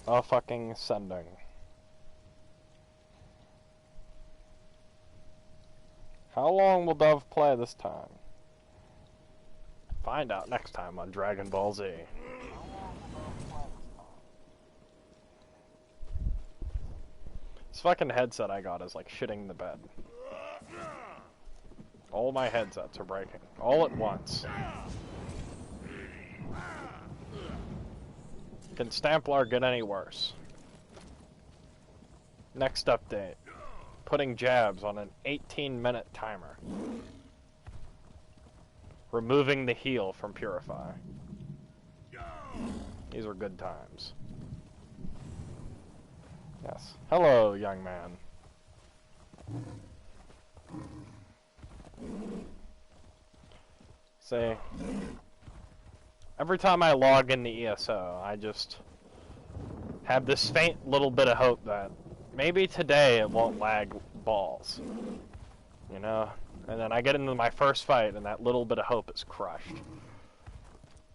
A fucking sending. How long will Dove play this time? Find out next time on Dragon Ball Z. This fucking headset I got is like shitting the bed. All my headsets are breaking. All at once. Can Stamplar get any worse? Next update. Putting jabs on an 18-minute timer. Removing the heal from Purify. These are good times. Yes. Hello, young man. See, every time I log in the ESO, I just have this faint little bit of hope that maybe today it won't lag balls. You know? And then I get into my first fight and that little bit of hope is crushed.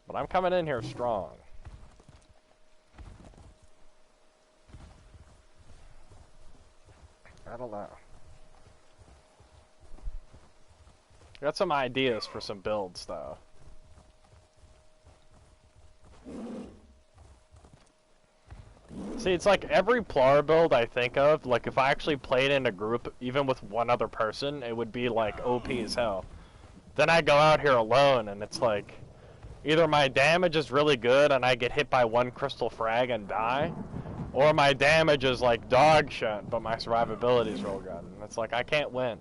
But I'm coming in here strong. I don't know. Got some ideas for some builds, though. See, it's like every plar build I think of, like if I actually played in a group, even with one other person, it would be like OP as hell. Then I go out here alone and it's like, either my damage is really good and I get hit by one crystal frag and die, or my damage is like dog shit, but my survivability is real good. And it's like, I can't win.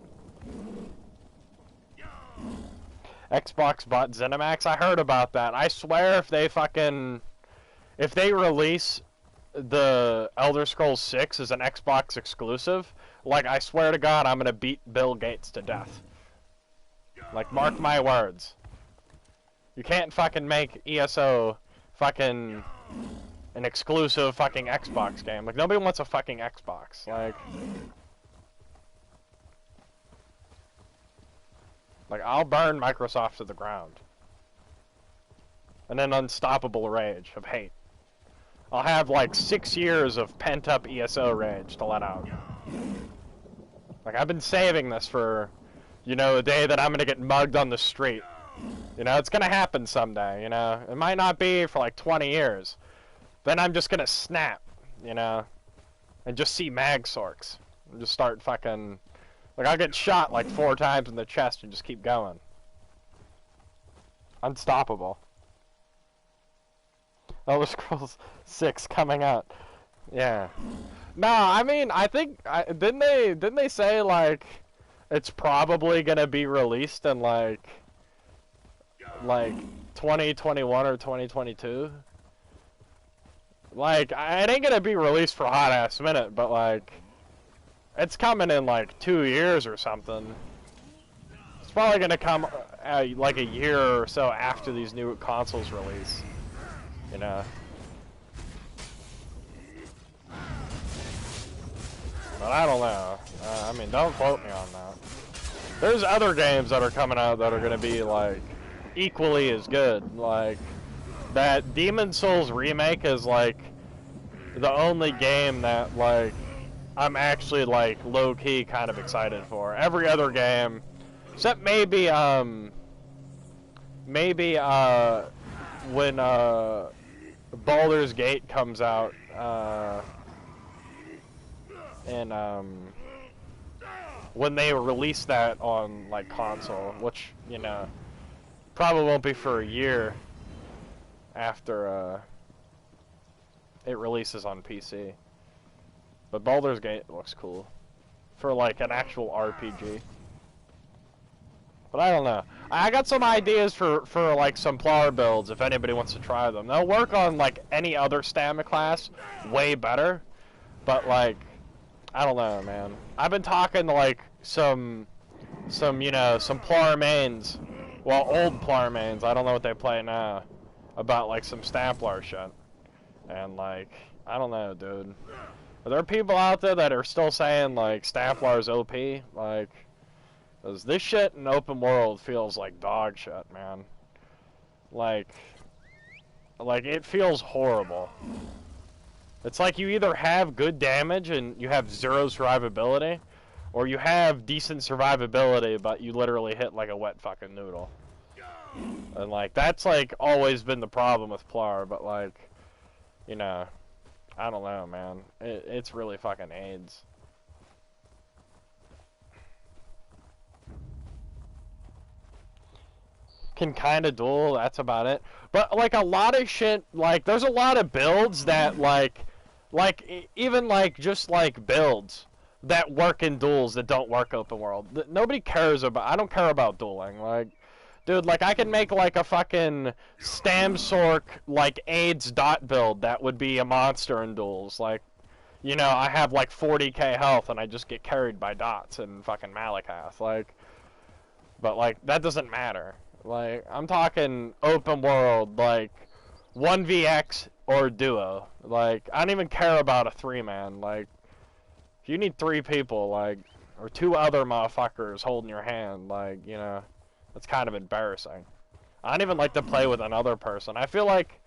Xbox bought ZeniMax? I heard about that. I swear if they release the Elder Scrolls 6 as an Xbox exclusive, like, I swear to God, I'm gonna beat Bill Gates to death. Like, mark my words. You can't fucking make ESO fucking an exclusive fucking Xbox game. Like, nobody wants a fucking Xbox. Like, I'll burn Microsoft to the ground. And then unstoppable rage of hate. I'll have like 6 years of pent-up ESO rage to let out. Like, I've been saving this for, you know, the day that I'm gonna get mugged on the street. You know, it's gonna happen someday, you know? It might not be for like 20 years. Then I'm just gonna snap, you know? And just see mag sorks. And just start fucking... Like, I'll get shot like 4 times in the chest and just keep going. Unstoppable. Elder Scrolls 6 coming out. Yeah. No, I mean, I think... didn't they say, like, it's probably gonna be released in, like 2021 or 2022? Like, it ain't gonna be released for a hot-ass minute, but, like... It's coming in like 2 years or something. It's probably gonna come like a year or so after these new consoles release. You know. But I don't know. I mean, don't quote me on that. There's other games that are coming out that are gonna be like equally as good. Like that Demon Souls remake is like the only game that like I'm actually like low-key kind of excited for. Every other game, except maybe when Baldur's Gate comes out, and when they release that on like console, which, you know, probably won't be for a year after it releases on PC. But Baldur's Gate looks cool for like an actual RPG. But I don't know. I got some ideas for like some plar builds if anybody wants to try them. They'll work on like any other stamina class way better. But like, I don't know, man. I've been talking to like some you know, some plar mains. Well, old plar mains. I don't know what they play now. About like some Stamplar shit. And like, I don't know, dude. Are there people out there that are still saying, like, Stamplar's OP? Like, 'cause this shit in open world feels like dog shit, man. Like, it feels horrible. It's like you either have good damage and you have zero survivability, or you have decent survivability, but you literally hit like a wet fucking noodle. And like, that's like always been the problem with plar, but like, you know, I don't know, man. It's really fucking AIDS. Can kind of duel, that's about it. But like a lot of shit, like there's a lot of builds that like even like just like builds that work in duels that don't work open world. Nobody cares about. I don't care about dueling. Like, dude, like I can make like a fucking Stamsork like AIDS dot build that would be a monster in duels. Like, you know, I have like 40k health and I just get carried by dots and fucking Malakath. Like, but like that doesn't matter. Like, I'm talking open world, like 1vx or duo. Like, I don't even care about a 3-man. Like, if you need 3 people, like, or 2 other motherfuckers holding your hand, like, you know, that's kind of embarrassing. I don't even like to play with another person. I feel like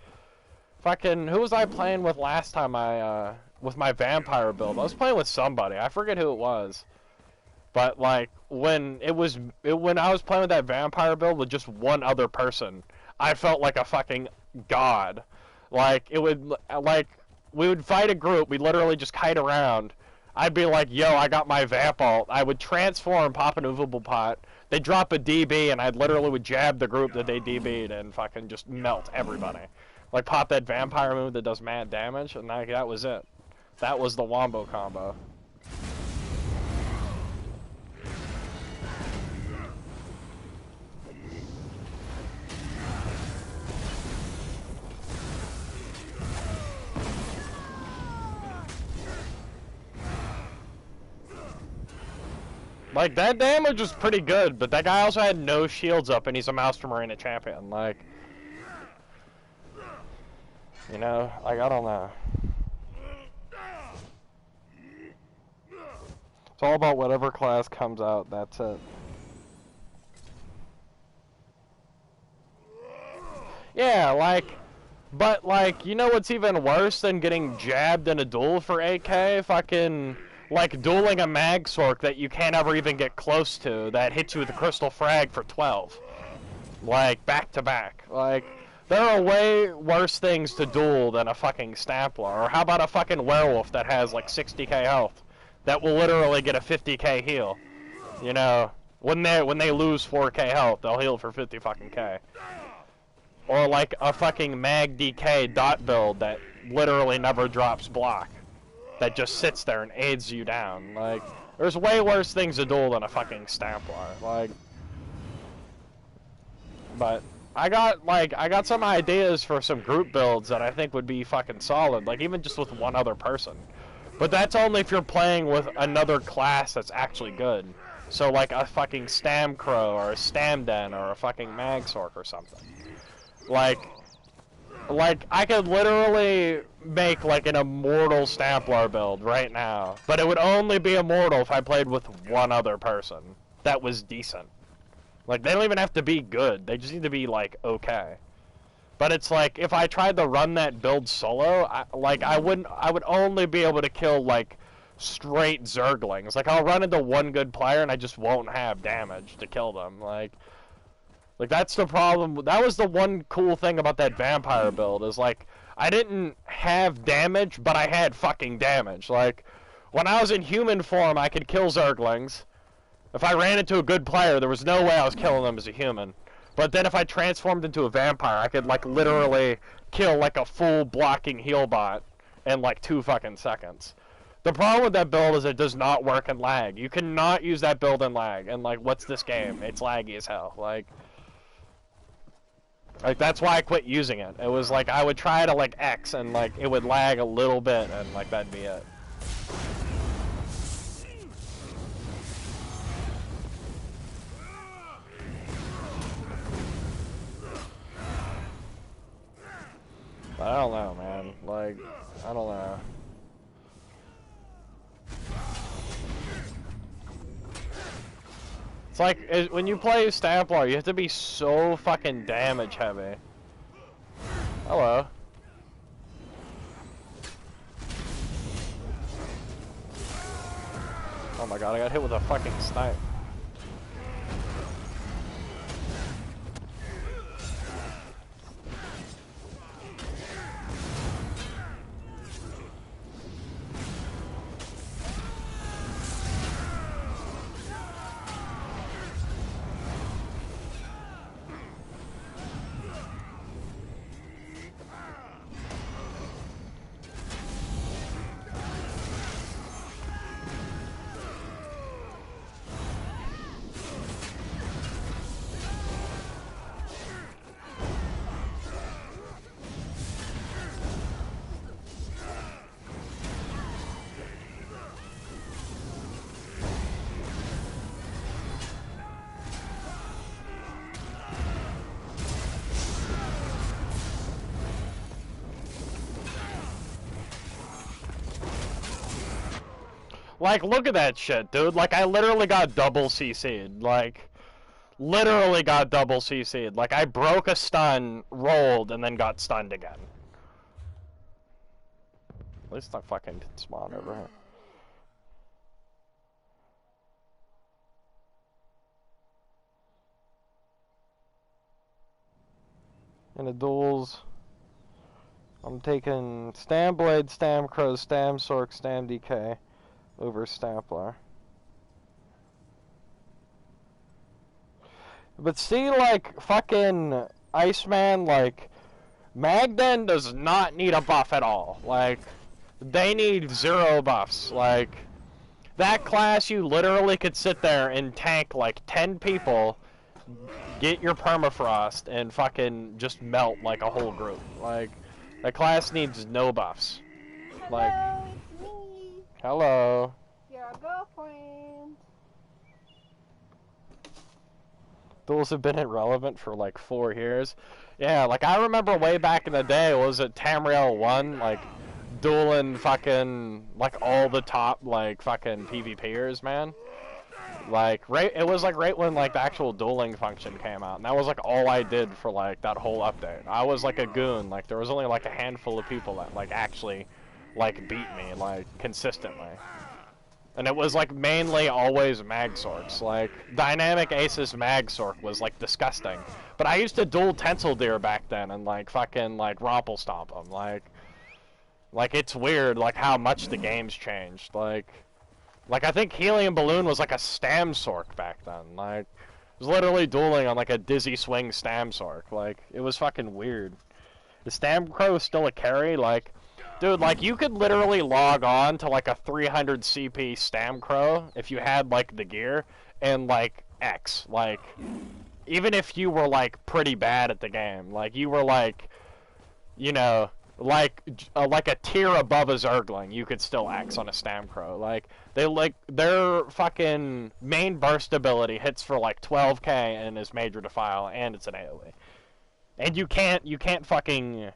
fucking, who was I playing with last time with my vampire build? I was playing with somebody. I forget who it was. But like when I was playing with that vampire build with just one other person, I felt like a fucking god. Like we would fight a group, we'd literally just kite around. I'd be like, yo, I got my vamp ult. I would transform, pop an uvable pot. They'd drop a DB, and I literally would jab the group that they DB'd and fucking just melt everybody. Like pop that vampire move that does mad damage, and like that was it. That was the wombo combo. Like, that damage was pretty good, but that guy also had no shields up, and he's a Master Marina champion. Like, you know, like, I don't know. It's all about whatever class comes out, that's it. Yeah, like, but, like, you know what's even worse than getting jabbed in a duel for AK? Fucking... like dueling a Magsork that you can't ever even get close to, that hits you with a crystal frag for 12. Like, back to back. Like, there are way worse things to duel than a fucking Stamplar. Or how about a fucking werewolf that has like 60k health, that will literally get a 50k heal. You know, when they lose 4k health, they'll heal for 50 fucking k. Or like a fucking Mag DK dot build that literally never drops block, that just sits there and aids you down. Like, there's way worse things to duel than a fucking Stamplar. Like, but I got some ideas for some group builds that I think would be fucking solid, like even just with one other person. But that's only if you're playing with another class that's actually good. So like a fucking Stamcrow or a Stamden or a fucking Magsork or something. Like I could literally make like an immortal Stamplar build right now, but it would only be immortal if I played with one other person that was decent. Like, they don't even have to be good, they just need to be like okay. But it's like, if I tried to run that build solo, I would only be able to kill like straight Zerglings. Like, I'll run into one good player and I just won't have damage to kill them. Like that's the problem. That was the one cool thing about that vampire build, is like, I didn't have damage, but I had fucking damage. Like, when I was in human form, I could kill Zerglings. If I ran into a good player, there was no way I was killing them as a human. But then if I transformed into a vampire, I could like literally kill like a full blocking heal bot in like 2 fucking seconds. The problem with that build is it does not work in lag. You cannot use that build in lag. And like, what's this game? It's laggy as hell. Like, that's why I quit using it. It was like, I would try to like X and like it would lag a little bit and like that'd be it. I don't know, man. Like, I don't know. It's like, when you play Stamplar, you have to be so fucking damage heavy. Hello. my god, I got hit with a fucking snipe. Like, look at that shit, dude. Like, I literally got double CC'd. Like, literally got double CC'd. Like, I broke a stun, rolled, and then got stunned again. At least I fucking didn't spawn over here. In the duels, I'm taking Stam Blade, Stam Crow, Stam Sork, Stam DK over Stamplar. But see, like, fucking Iceman, like, Magden does not need a buff at all. Like, they need 0 buffs. Like, that class, you literally could sit there and tank, like, 10 people, get your permafrost, and fucking just melt, like, a whole group. Like, that class needs no buffs. Like, hello, it's me. Hello. Your girlfriend. Duels have been irrelevant for like 4 years. Yeah, like I remember way back in the day, was it Tamriel 1? Like, dueling fucking, like all the top, like fucking PvPers, man. Like, it was like right when like the actual dueling function came out. And that was like all I did for like that whole update. I was like a goon. Like, there was only like a handful of people that like actually like beat me, like, consistently. And it was like mainly always Magsorks. Like, Dynamic Aces Magsork was like disgusting. But I used to duel Tensile Deer back then and like fucking like Romple Stomp them. Like it's weird like how much the game's changed. Like I think Helium Balloon was like a Stam Sork back then. Like, it was literally dueling on like a Dizzy Swing Stam Sork. Like, it was fucking weird. The Stam Crow is still a carry, like, dude, like, you could literally log on to, like, a 300 CP Stam Crow if you had, like, the gear, and, like, X. Like, even if you were, like, pretty bad at the game. Like, you were, like, you know, like a tier above a Zergling, you could still X on a Stam Crow. Like, their fucking main burst ability hits for, like, 12k and is Major Defile, and it's an AoE. And you can't fucking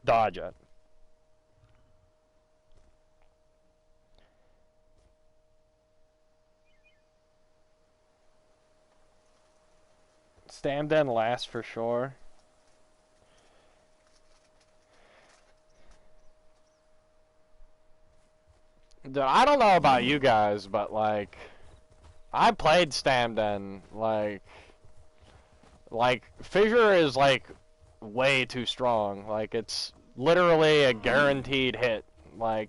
dodge it. Stamden last for sure. Dude, I don't know about you guys, but like, I played Stamden, like Fissure is like way too strong. Like, it's literally a guaranteed hit. Like,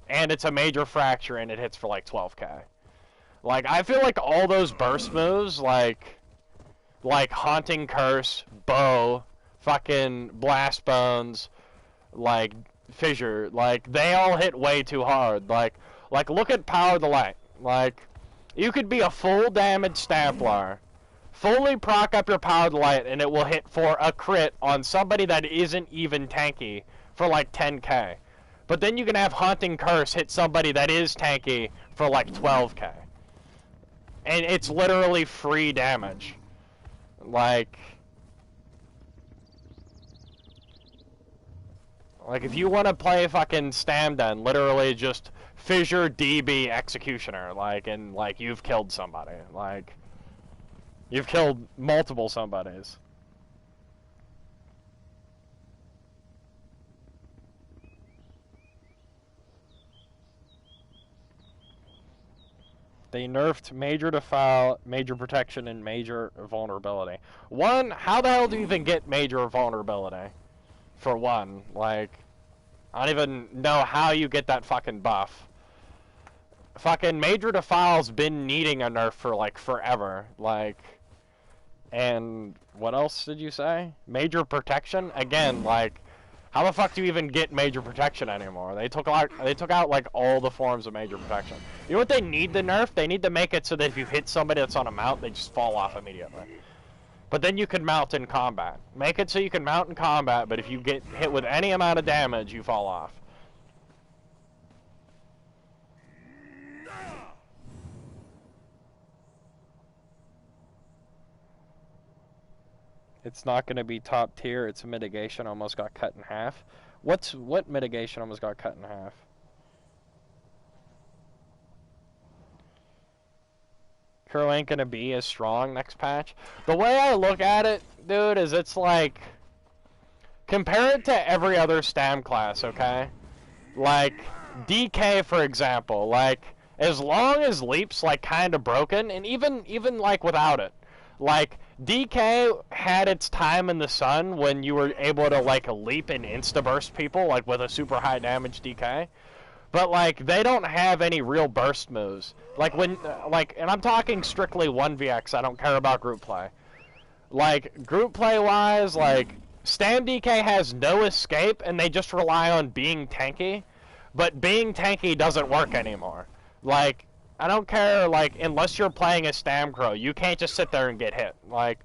and it's a major fracture and it hits for like 12k. Like, I feel like all those burst moves, like Haunting Curse, Bow, fucking Blast Bones, like Fissure, like they all hit way too hard. Like look at Power of the Light. Like, you could be a full damage Stamplar, fully proc up your Power of the Light, and it will hit for a crit on somebody that isn't even tanky for like 10k. But then you can have Haunting Curse hit somebody that is tanky for like 12k. And it's literally free damage. Like if you want to play fucking Stamden, literally just Fissure DB Executioner, like, and like you've killed somebody. Like, you've killed multiple somebodies. They nerfed Major Defile, Major Protection, and Major Vulnerability. One, how the hell do you even get Major Vulnerability? For one, like, I don't even know how you get that fucking buff. Fucking Major Defile's been needing a nerf for, like, forever. Like, and what else did you say? Major Protection? Again, like, how the fuck do you even get Major Protection anymore? They took out like all the forms of Major Protection. You know what they need to nerf? They need to make it so that if you hit somebody that's on a mount, they just fall off immediately. But then you can mount in combat. Make it so you can mount in combat, but if you get hit with any amount of damage, you fall off. It's not going to be top tier. It's a mitigation. Almost got cut in half. What mitigation almost got cut in half? Curl ain't going to be as strong next patch. The way I look at it, dude, is it's like, compare it to every other STAM class, okay? Like, DK, for example. Like, as long as Leap's, like, kind of broken, and even like, without it. Like, DK had its time in the sun when you were able to, like, leap and insta-burst people, like, with a super high damage DK. But, like, they don't have any real burst moves. Like, when, and I'm talking strictly 1vx, I don't care about group play. Like, group play-wise, like, Stam DK has no escape, and they just rely on being tanky. But being tanky doesn't work anymore. Like, I don't care, like, unless you're playing a Stam Crow, you can't just sit there and get hit. Like,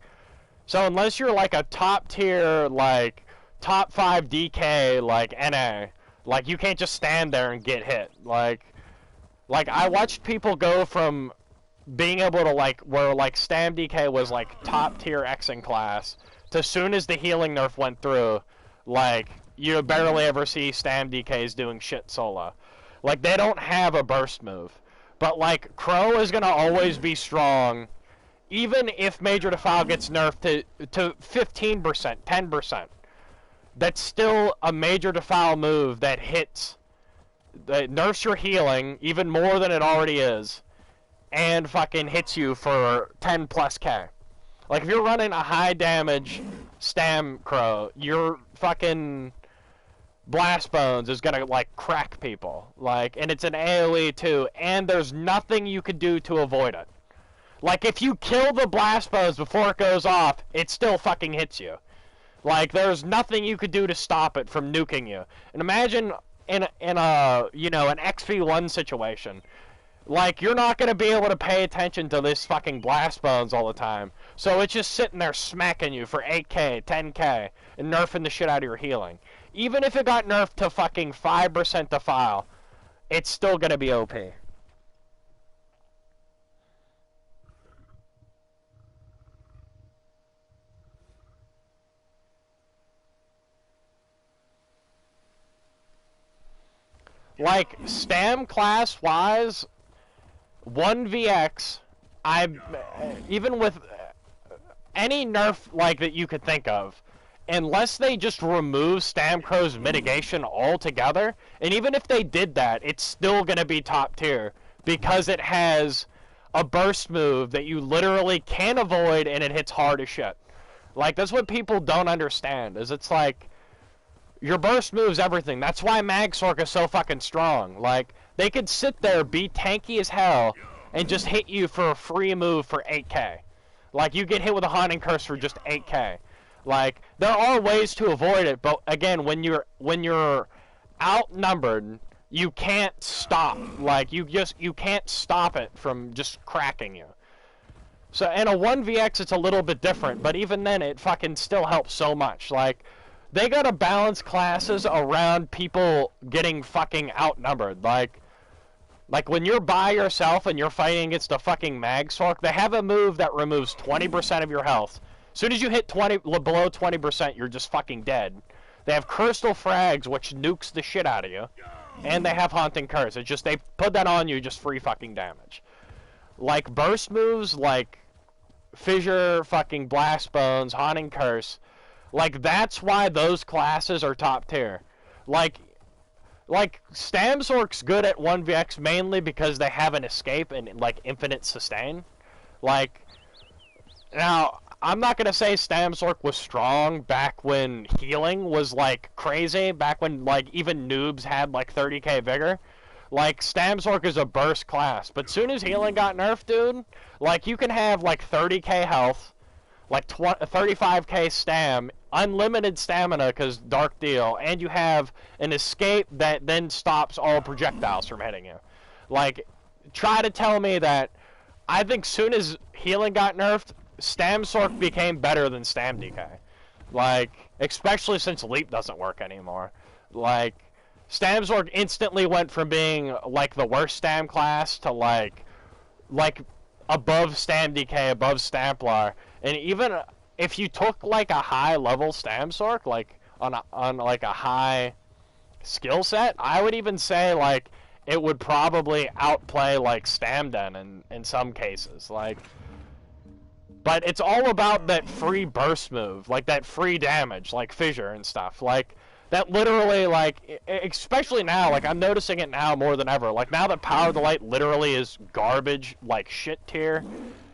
so unless you're, like, a top-tier, like, top 5 DK, like, NA, like, you can't just stand there and get hit. Like, I watched people go from being able to, like, where, like, Stam DK was, like, top-tier Xing class, to as soon as the healing nerf went through, like, you barely ever see Stam DKs doing shit solo. Like, they don't have a burst move. But, like, Crow is going to always be strong, even if Major Defile gets nerfed to 15%, 10%. That's still a Major Defile move that hits, that nerfs your healing even more than it already is, and fucking hits you for 10 plus K. Like, if you're running a high damage Stam Crow, your fucking Blast Bones is gonna, like, crack people. Like, and it's an AoE too, and there's nothing you could do to avoid it. Like, if you kill the Blast Bones before it goes off, it still fucking hits you. Like, there's nothing you could do to stop it from nuking you. And imagine in a you know, an XV1 situation. Like, you're not gonna be able to pay attention to this fucking Blast Bones all the time. So it's just sitting there smacking you for 8k, 10k, and nerfing the shit out of your healing. Even if it got nerfed to fucking 5% Defile, it's still gonna be OP. Like, Stam class-wise, 1vx, even with any nerf, like, that you could think of, unless they just remove Stam Crow's mitigation altogether, and even if they did that, it's still going to be top tier, because it has a burst move that you literally can't avoid, and it hits hard as shit. Like, that's what people don't understand, is it's like, your burst moves everything. That's why Magsork is so fucking strong. Like, they could sit there, be tanky as hell, and just hit you for a free move for 8k. Like, you get hit with a Haunting Curse for just 8k. Like, there are ways to avoid it, but again, when you're outnumbered, you can't stop. Like, you can't stop it from just cracking you. So, in a 1vx, it's a little bit different, but even then, it fucking still helps so much. Like, they gotta balance classes around people getting fucking outnumbered. Like when you're by yourself and you're fighting against a fucking Magsork, they have a move that removes 20% of your health. As soon as you hit below 20%, you're just fucking dead. They have Crystal Frags, which nukes the shit out of you. And they have Haunting Curse. It's just, they put that on you, just free fucking damage. Like, burst moves, like Fissure, fucking Blast Bones, Haunting Curse, like, that's why those classes are top tier. Like, Like, Stamsork's good at 1vx mainly because they have an escape and, like, infinite sustain. Like, now, I'm not going to say Stamsork was strong back when healing was, like, crazy, back when, like, even noobs had, like, 30k vigor. Like, Stamsork is a burst class, but soon as healing got nerfed, dude, like, you can have, like, 30k health, like, 35k stam, unlimited stamina because Dark Deal, and you have an escape that then stops all projectiles from hitting you. Like, try to tell me that I think soon as healing got nerfed, Stamsork became better than Stam DK. Like, especially since Leap doesn't work anymore. Like, Stamsork instantly went from being, like, the worst Stam class to, like above Stam DK, above Stamplar. And even if you took, like, a high-level Stamsork, like, on like, a high skill set, I would even say, like, it would probably outplay, like, Stamden in some cases. Like, but it's all about that free burst move, like that free damage, like Fissure and stuff. Like, that literally, like, especially now, like, I'm noticing it now more than ever. Like, now that Power of the Light literally is garbage, like, shit tier,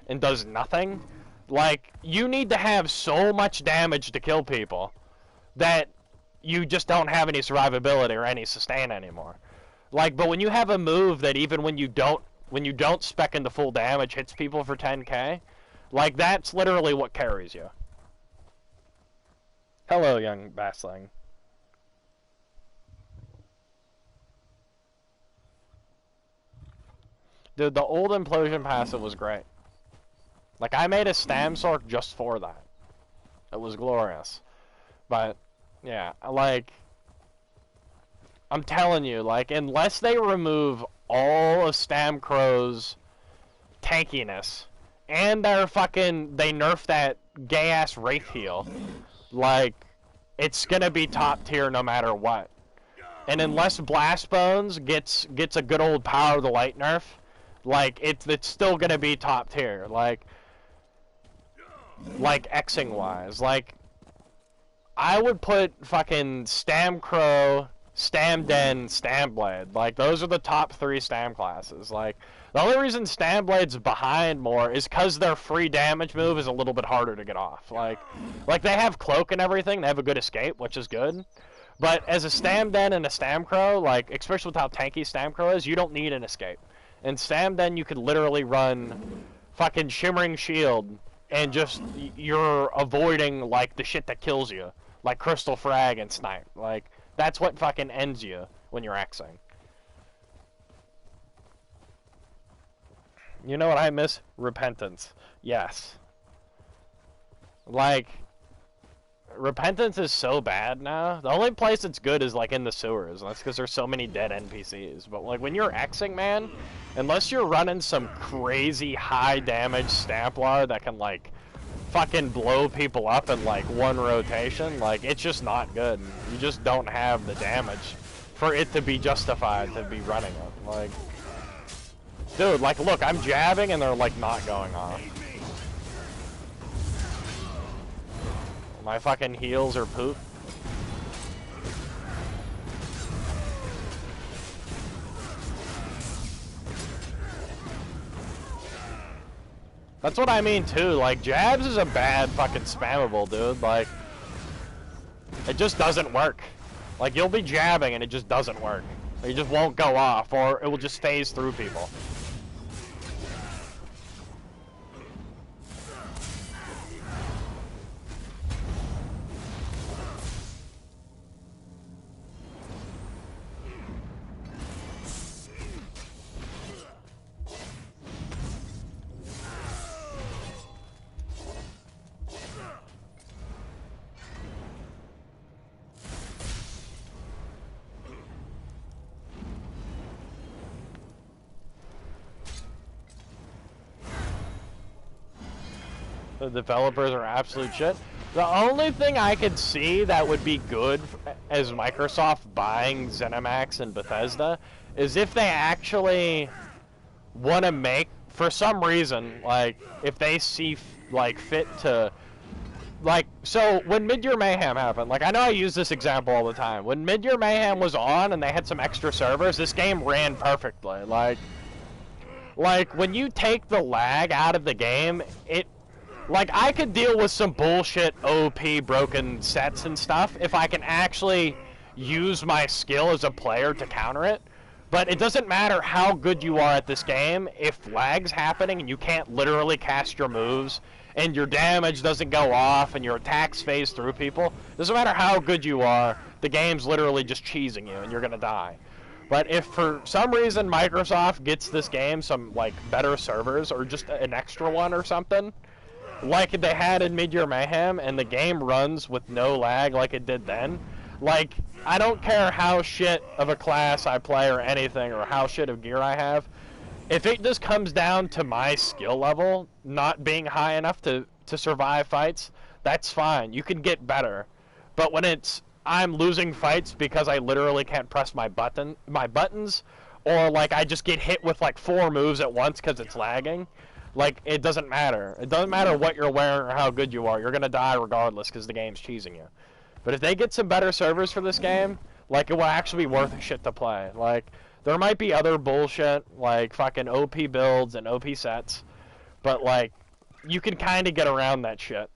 and does nothing, like, you need to have so much damage to kill people that you just don't have any survivability or any sustain anymore. Like, but when you have a move that even when you don't spec into full damage hits people for 10k, like, that's literally what carries you. Hello, young Bassling. Dude, the old Implosion passive was great. Like, I made a Stamsork just for that. It was glorious. But, yeah, like, I'm telling you, like, unless they remove all of Stamcrow's tankiness, and they nerf that gay-ass Wraith heal, like, it's gonna be top tier no matter what. And unless Blast Bones gets a good old Power of the Light nerf, like, it's still gonna be top tier. Like Xing wise, like, I would put fucking Stamcrow, Stamden, Stamblade. Like, those are the top 3 Stam classes. Like, the only reason Stamblade's behind more is because their free damage move is a little bit harder to get off. Like they have Cloak and everything, they have a good escape, which is good. But as a Stamden and a Stamcrow, like, especially with how tanky Stamcrow is, you don't need an escape. In Stamden, you could literally run fucking Shimmering Shield, and just, you're avoiding, like, the shit that kills you. Like Crystal Frag and Snipe. Like, that's what fucking ends you when you're Xing. You know what I miss? Repentance. Yes. Like, Repentance is so bad now. The only place it's good is, like, in the sewers. And that's because there's so many dead NPCs. But, like, when you're Xing, man, unless you're running some crazy high damage Stamplar that can, like, fucking blow people up in, like, one rotation, like, it's just not good. You just don't have the damage for it to be justified to be running it. Like, dude, like, look, I'm jabbing and they're, like, not going off. My fucking heals are poop. That's what I mean, too. Like, jabs is a bad fucking spammable, dude. Like, it just doesn't work. Like, you'll be jabbing and it just doesn't work. It just won't go off, or it will just phase through people. The developers are absolute shit. The only thing I could see that would be good as Microsoft buying ZeniMax and Bethesda is if they actually want to make, for some reason, like, if they see, like, fit to like, so when Mid-Year Mayhem happened, like, I know I use this example all the time. When Mid-Year Mayhem was on and they had some extra servers, this game ran perfectly. Like, when you take the lag out of the game, like, I could deal with some bullshit OP broken sets and stuff if I can actually use my skill as a player to counter it. But it doesn't matter how good you are at this game, if lag's happening and you can't literally cast your moves, and your damage doesn't go off, and your attacks phase through people, doesn't matter how good you are, the game's literally just cheesing you, and you're gonna die. But if for some reason Microsoft gets this game some, like, better servers, or just an extra one or something, like they had in Mid-Year Mayhem, and the game runs with no lag like it did then, like, I don't care how shit of a class I play or anything, or how shit of gear I have, if it just comes down to my skill level not being high enough to survive fights, that's fine. You can get better. But when it's I'm losing fights because I literally can't press my buttons, or like I just get hit with like 4 moves at once because it's lagging, like it doesn't matter. It doesn't matter what you're wearing or how good you are. You're gonna die regardless because the game's cheesing you. But if they get some better servers for this game, like it will actually be worth a shit to play. Like, there might be other bullshit, like fucking OP builds and OP sets, but like, you can kind of get around that shit.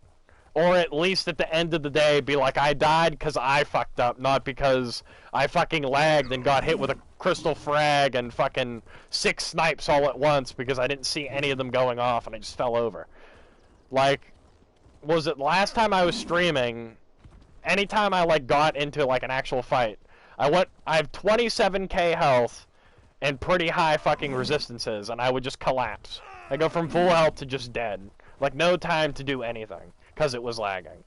Or at least at the end of the day, be like, I died because I fucked up, not because I fucking lagged and got hit with a crystal frag and fucking 6 snipes all at once because I didn't see any of them going off and I just fell over. Like, was it last time I was streaming, anytime I like got into like an actual fight, I have 27k health and pretty high fucking resistances, and I would just collapse. I go from full health to just dead. Like, no time to do anything, because it was lagging.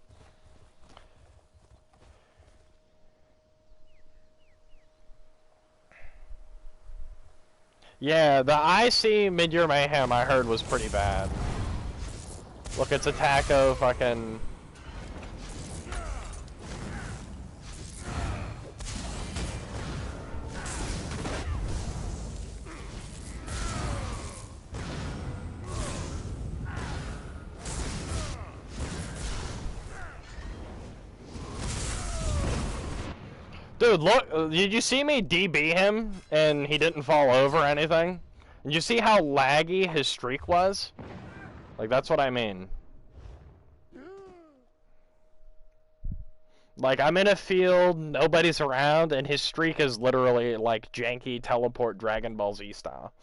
Yeah, the IC Mid-Year Mayhem I heard was pretty bad. Look, it's a taco fucking... Dude, look, did you see me DB him and he didn't fall over or anything? Did you see how laggy his streak was? Like, that's what I mean. Like, I'm in a field, nobody's around, and his streak is literally like janky teleport Dragon Ball Z style.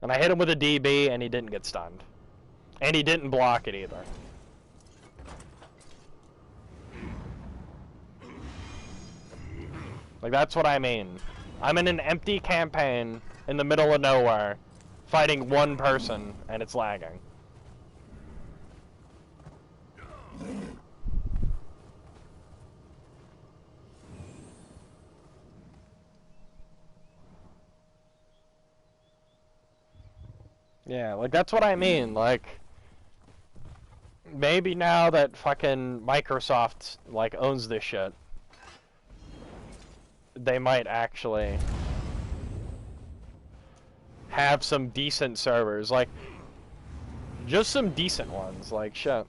And I hit him with a DB and he didn't get stunned. And he didn't block it either. Like, that's what I mean. I'm in an empty campaign in the middle of nowhere, fighting one person, and it's lagging. Yeah, like, that's what I mean. Like, maybe now that fucking Microsoft, like, owns this shit, they might actually have some decent servers, like, just some decent ones, like, shit.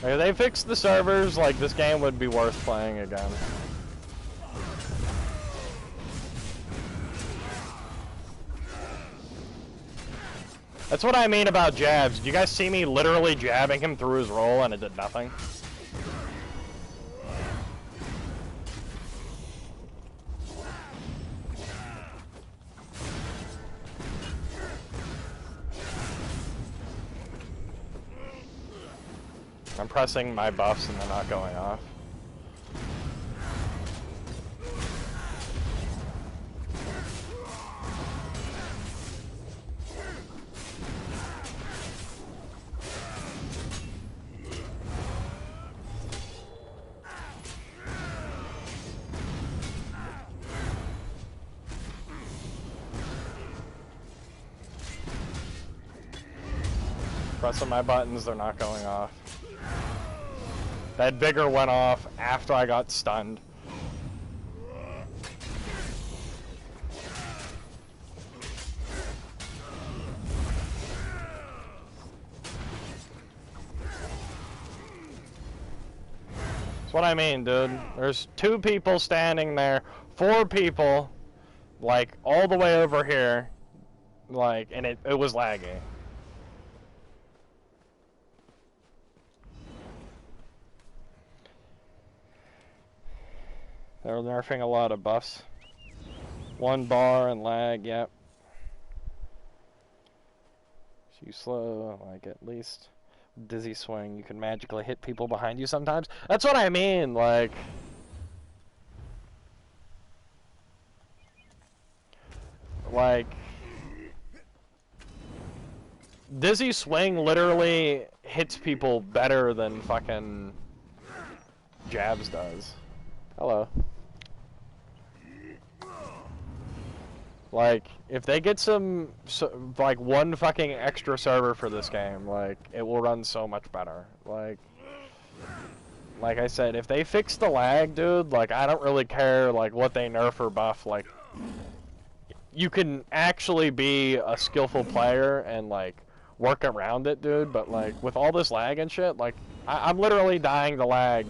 Like, if they fixed the servers, like, this game would be worth playing again. That's what I mean about jabs. Did you guys see me literally jabbing him through his roll and it did nothing? I'm pressing my buffs and they're not going off. Pressing my buttons, they're not going off. That bigger went off after I got stunned. That's what I mean, dude. There's 2 people standing there, 4 people, like, all the way over here, like, and it was laggy. They're nerfing a lot of buffs. 1 bar and lag, yep. So you slow, like, at least dizzy swing, you can magically hit people behind you sometimes. That's what I mean, like... Dizzy swing literally hits people better than fucking jabs does. Hello. Like, if they get like, 1 fucking extra server for this game, like, it will run so much better. Like I said, if they fix the lag, dude, like, I don't really care, like, what they nerf or buff, like, you can actually be a skillful player and, like, work around it, dude, but, like, with all this lag and shit, like, I'm literally dying to lag.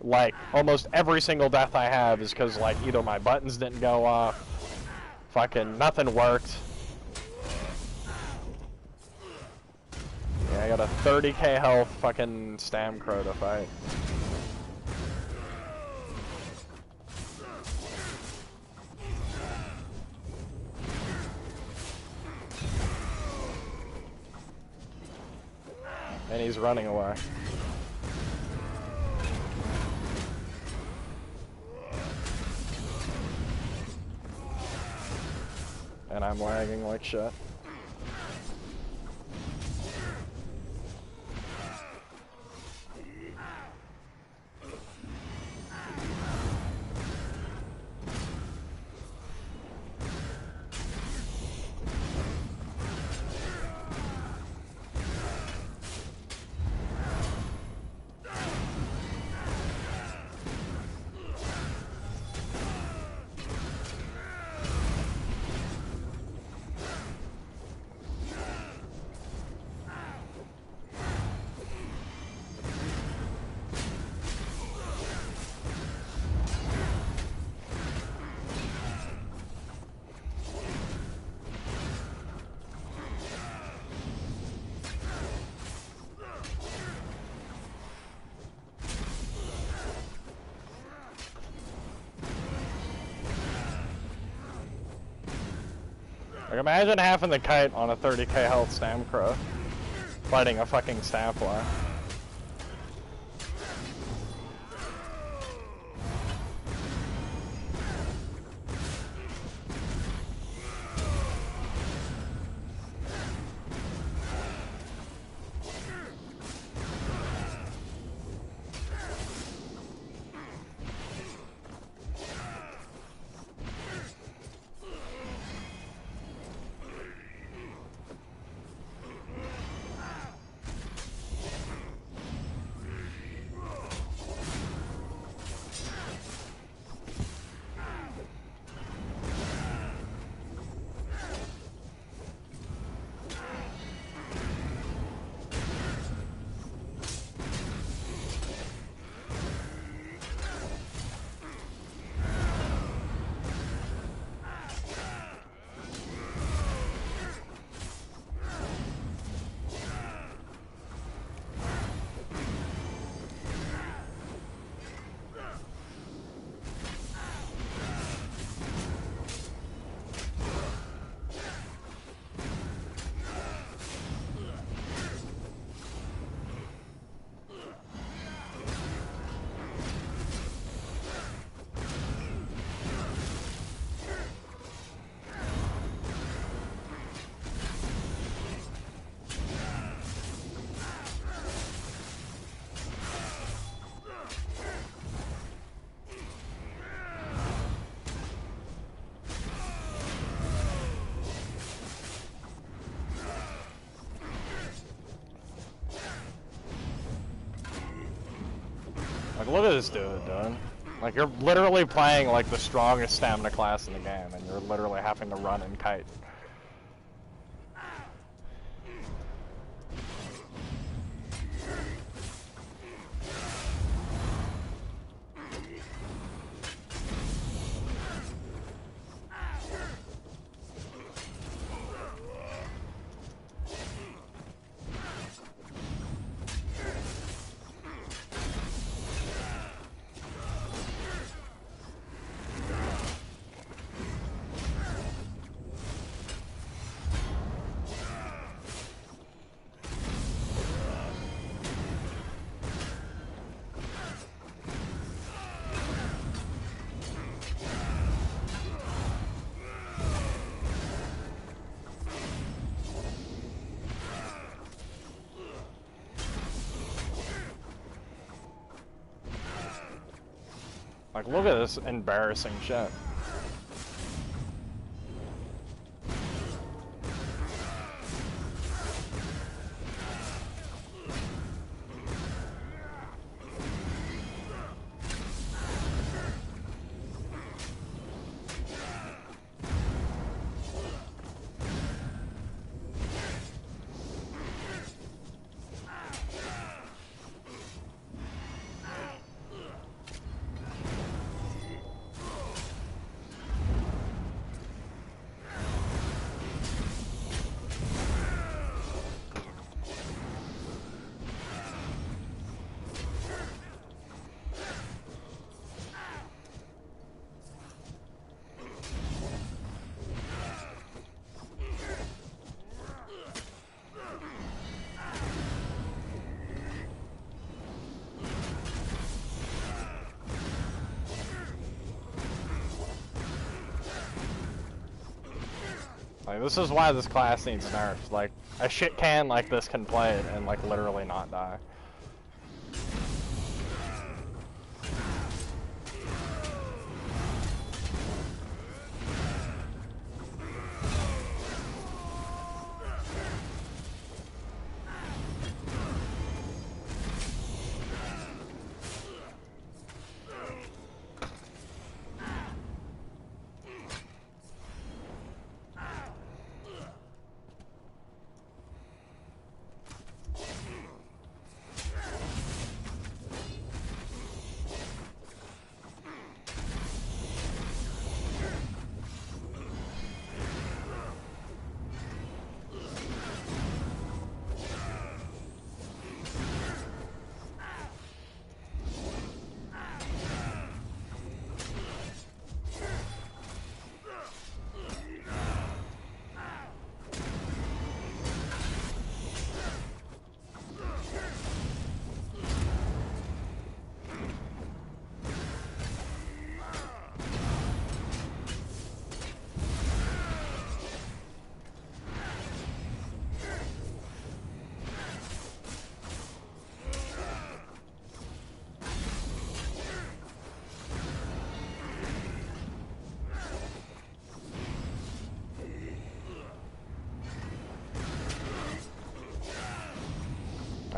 Like, almost every single death I have is because, like, either my buttons didn't go off, fucking nothing worked. Yeah, I got a 30k health fucking Stam Crow to fight. And he's running away. And I'm lagging like shit. Like, imagine having the kite on a 30k health Stam Crow, fighting a fucking Stam plar. look at this dude, dude. Like, you're literally playing, like, the strongest stamina class in the game, and you're literally having to run and kite. Like, look at this embarrassing shit. Like, this is why this class needs nerfs. Like, a shit can like this can play it and, like, literally not die.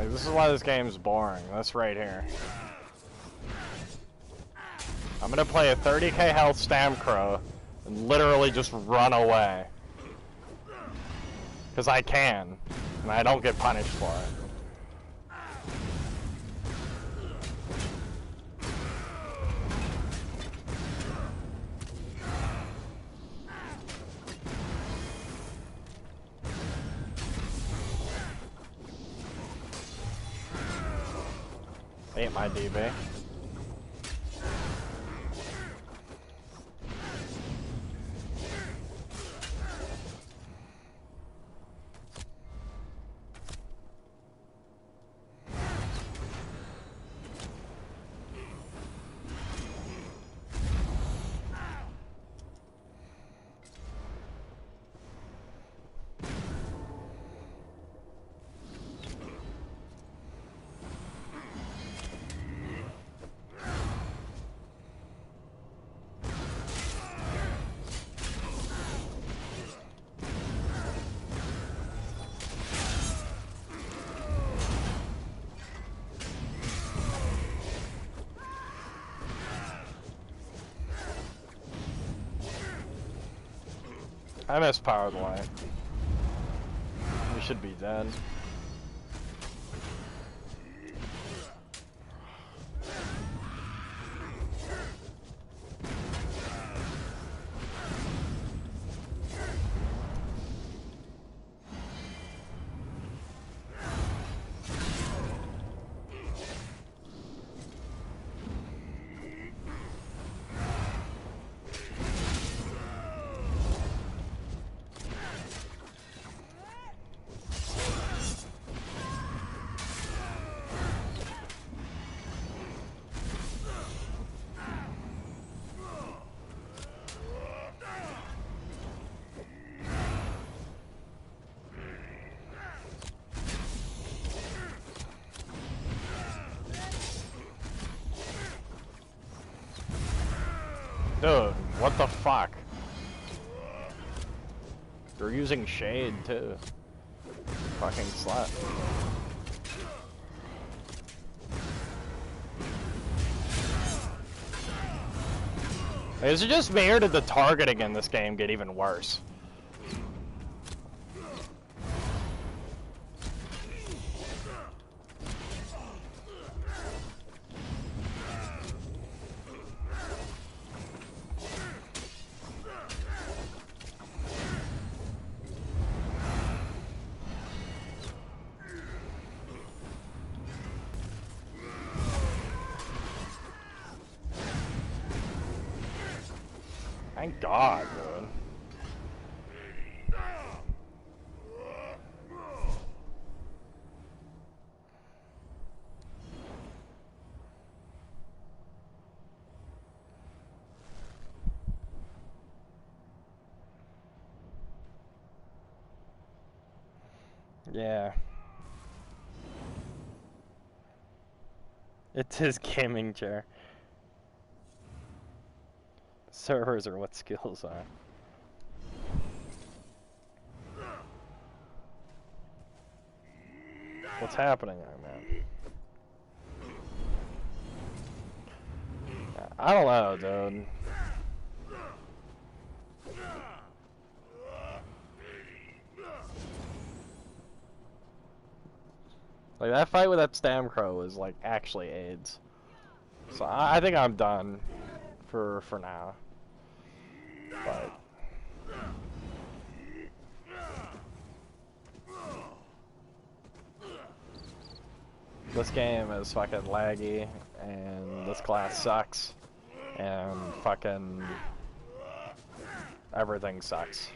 Like, this is why this game's boring. This right here. I'm gonna play a 30k health Stamcrow and literally just run away. Because I can, and I don't get punished for it. Ain't my DB. I miss Power the Light. We should be dead. Dude, what the fuck? They're using shade too. Fucking slut. Is it just me or did the targeting in this game get even worse? Thank God, dude. Yeah. It's his gaming chair. Servers are what skills are. What's happening there, man? I don't know, dude. Like, that fight with that Stamcrow was, like, actually AIDS. So I think I'm done for now. But this game is fucking laggy, and this class sucks, and fucking everything sucks.